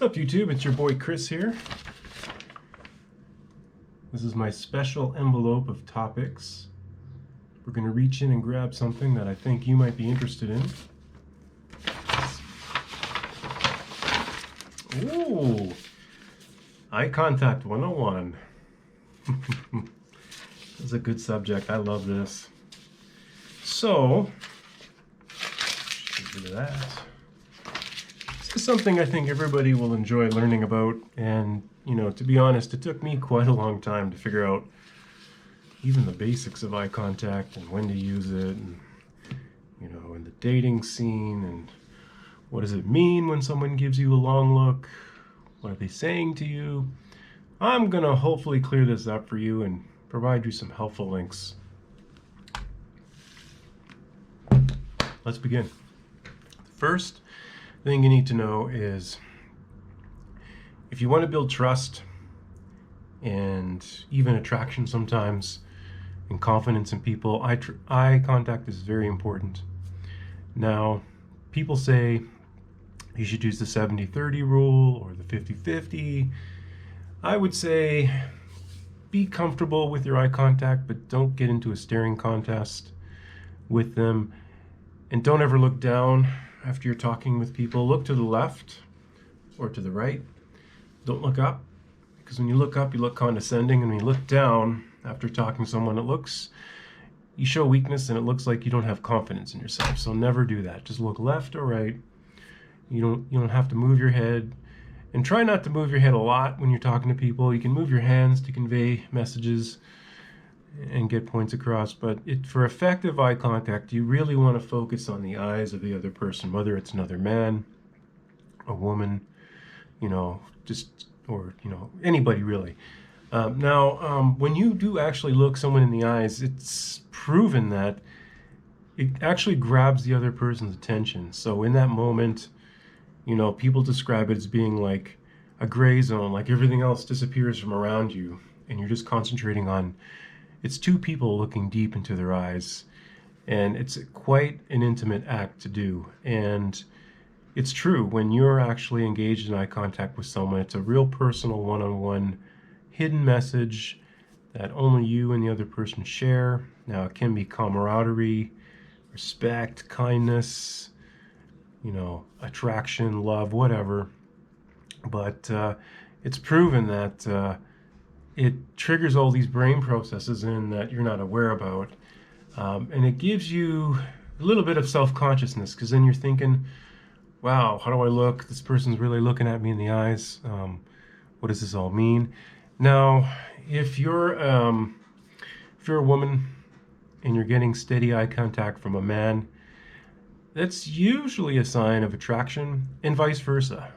What's up, YouTube? It's your boy Chris here. This is my special envelope of topics. We're going to reach in and grab something that I think you might be interested in. Ooh, eye contact 101. This is a good subject. I love this. So, get rid of that. This is something I think everybody will enjoy learning about, and to be honest, it took me quite a long time to figure out even the basics of eye contact and when to use it, and in the dating scene, and what does it mean when someone gives you a long look? What are they saying to you? I'm gonna hopefully clear this up for you and provide you some helpful links. Let's begin. First thing you need to know is, if you want to build trust and even attraction sometimes and confidence in people, eye contact is very important. Now, people say you should use the 70-30 rule or the 50-50. I would say be comfortable with your eye contact, but don't get into a staring contest with them. And don't ever look down after you're talking with people. Look to the left or to the right. Don't look up, because when you look up, you look condescending, and when you look down after talking to someone, you show weakness, and it looks like you don't have confidence in yourself. So never do that. Just look left or right. You don't have to move your head, and try not to move your head a lot when you're talking to people. You can move your hands to convey messages and get points across, but for effective eye contact, you really want to focus on the eyes of the other person, whether it's another man, a woman, or anybody really. Now, when you do actually look someone in the eyes, it's proven that it actually grabs the other person's attention. So in that moment, people describe it as being like a gray zone, like everything else disappears from around you, and you're just concentrating on, it's two people looking deep into their eyes, and it's quite an intimate act to do. And it's true, when you're actually engaged in eye contact with someone, it's a real personal one-on-one hidden message that only you and the other person share. Now, it can be camaraderie, respect, kindness, attraction, love, whatever. But it's proven that it triggers all these brain processes in that you're not aware about. And it gives you a little bit of self-consciousness, because then you're thinking, wow, how do I look? This person's really looking at me in the eyes. What does this all mean? Now, if you're a woman and you're getting steady eye contact from a man, that's usually a sign of attraction, and vice versa.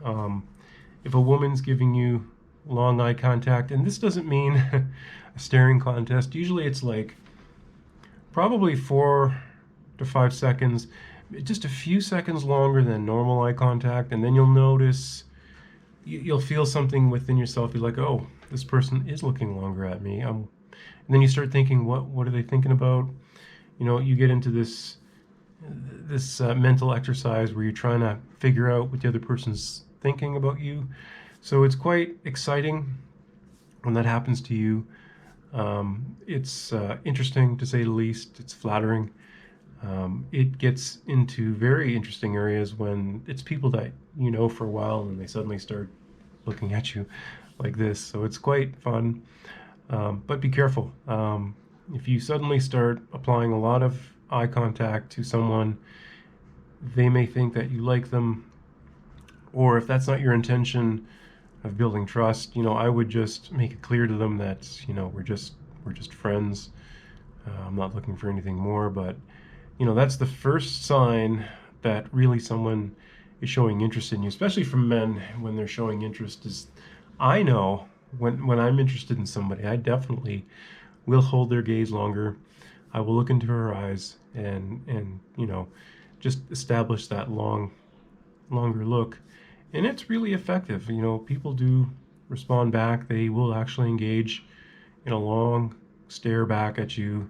If a woman's giving you long eye contact, and this doesn't mean a staring contest, usually it's like probably 4 to 5 seconds, just a few seconds longer than normal eye contact, and then you'll notice, you'll feel something within yourself. You're like, oh, this person is looking longer at me. And then you start thinking, what are they thinking about? You get into this mental exercise where you're trying to figure out what the other person's thinking about you. So it's quite exciting when that happens to you. It's interesting, to say the least. It's flattering. It gets into very interesting areas when it's people that you know for a while, and they suddenly start looking at you like this. So it's quite fun. But be careful. If you suddenly start applying a lot of eye contact to someone, they may think that you like them, or if that's not your intention of building trust, I would just make it clear to them that we're just friends. I'm not looking for anything more. But that's the first sign that really someone is showing interest in you, especially from men. When they're showing interest, is, I know when I'm interested in somebody, I definitely will hold their gaze longer. I will look into her eyes and just establish that longer look. And it's really effective. People do respond back. They will actually engage in a long stare back at you.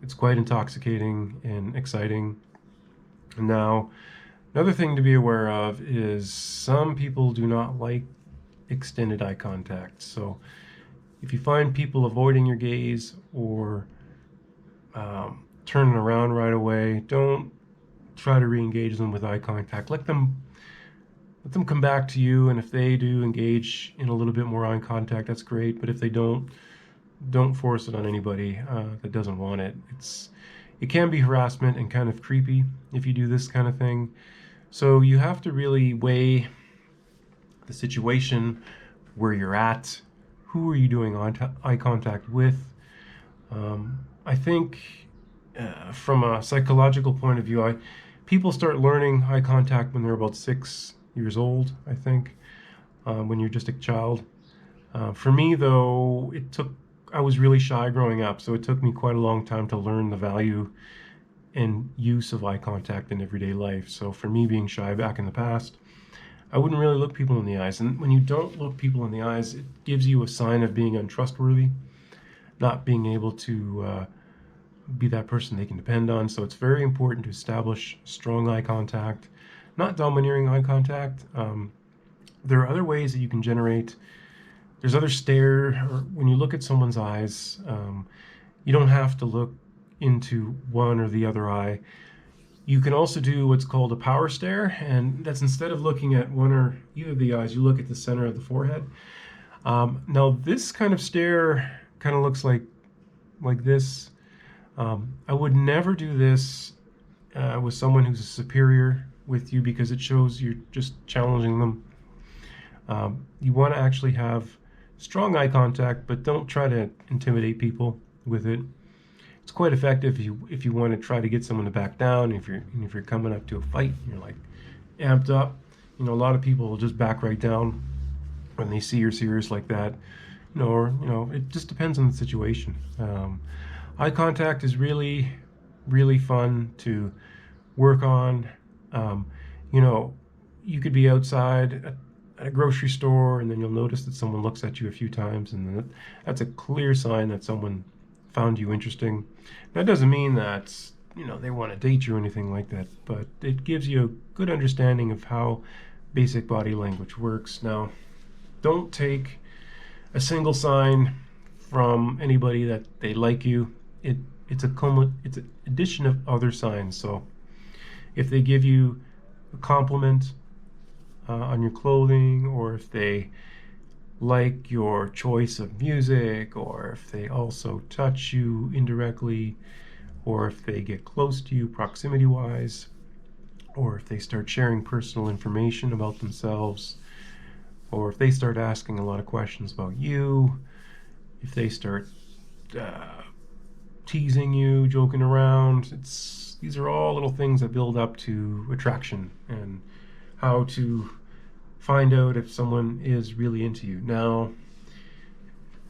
It's quite intoxicating and exciting. Now, Another thing to be aware of is some people do not like extended eye contact. So if you find people avoiding your gaze or turning around right away, don't try to re-engage them with eye contact. Let them come back to you, and if they do engage in a little bit more eye contact, that's great. But if they don't force it on anybody that doesn't want it. It can be harassment and kind of creepy if you do this kind of thing. So you have to really weigh the situation, where you're at, who are you doing eye contact with. I think from a psychological point of view, people start learning eye contact when they're about 6 years old, I think, when you're just a child. For me, though, I was really shy growing up, so it took me quite a long time to learn the value and use of eye contact in everyday life. So for me, being shy back in the past, I wouldn't really look people in the eyes. And when you don't look people in the eyes, it gives you a sign of being untrustworthy, not being able to be that person they can depend on. So it's very important to establish strong eye contact, not domineering eye contact. There are other ways that you can generate. There's other stare, or when you look at someone's eyes, you don't have to look into one or the other eye. You can also do what's called a power stare, and that's instead of looking at one or either of the eyes, you look at the center of the forehead. Now this kind of stare kind of looks like this. I would never do this with someone who's a superior with you, because it shows you're just challenging them. You want to actually have strong eye contact, but don't try to intimidate people with it. It's quite effective if you want to try to get someone to back down. If you're coming up to a fight, you're like amped up. A lot of people will just back right down when they see you're serious like that. Or it just depends on the situation. Eye contact is really, really fun to work on. You could be outside at a grocery store, and then you'll notice that someone looks at you a few times, and that's a clear sign that someone found you interesting. That doesn't mean that they want to date you or anything like that, but it gives you a good understanding of how basic body language works. Now, don't take a single sign from anybody that they like you. It's an addition of other signs. So if they give you a compliment on your clothing, or if they like your choice of music, or if they also touch you indirectly, or if they get close to you proximity wise, or if they start sharing personal information about themselves, or if they start asking a lot of questions about you, if they start teasing you, joking around, these are all little things that build up to attraction, and how to find out if someone is really into you. Now,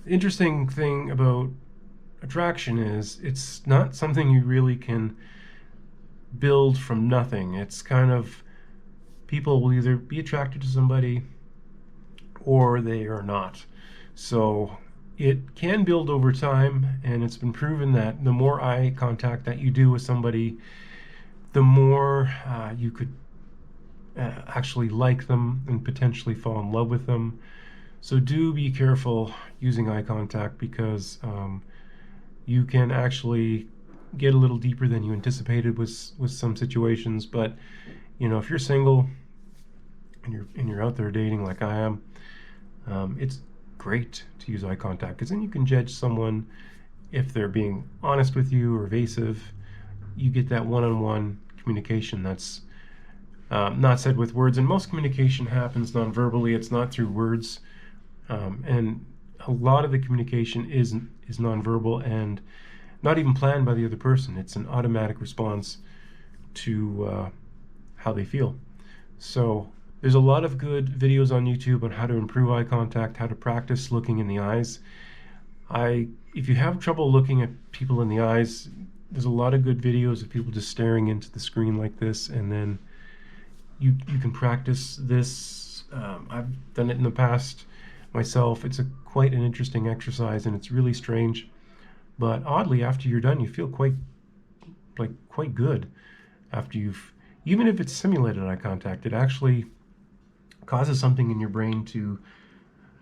the interesting thing about attraction is it's not something you really can build from nothing. It's kind of, people will either be attracted to somebody or they are not. So it can build over time, and it's been proven that the more eye contact that you do with somebody, the more you could actually like them and potentially fall in love with them. So do be careful using eye contact, because you can actually get a little deeper than you anticipated with some situations. But if you're single and you're out there dating like I am, it's great to use eye contact, because then you can judge someone if they're being honest with you or evasive. You get that one-on-one communication that's not said with words, and most communication happens non-verbally. It's not through words, and a lot of the communication is non-verbal and not even planned by the other person. It's an automatic response to how they feel. So there's a lot of good videos on YouTube on how to improve eye contact, how to practice looking in the eyes. If you have trouble looking at people in the eyes, there's a lot of good videos of people just staring into the screen like this, and then you can practice this. I've done it in the past myself. It's quite an interesting exercise, and it's really strange. But oddly, after you're done, you feel quite good after you've even if it's simulated eye contact, it actually causes something in your brain to,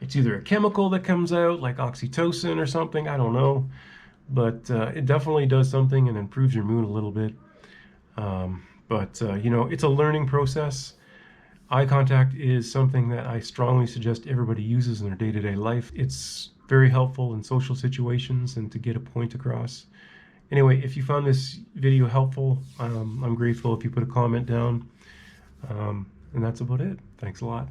it's either a chemical that comes out like oxytocin or something, I don't know, but it definitely does something and improves your mood a little bit. You know, it's a learning process. Eye contact is something that I strongly suggest everybody uses in their day-to-day life. It's very helpful in social situations and to get a point across. Anyway, if you found this video helpful, I'm grateful if you put a comment down. And that's about it. Thanks a lot.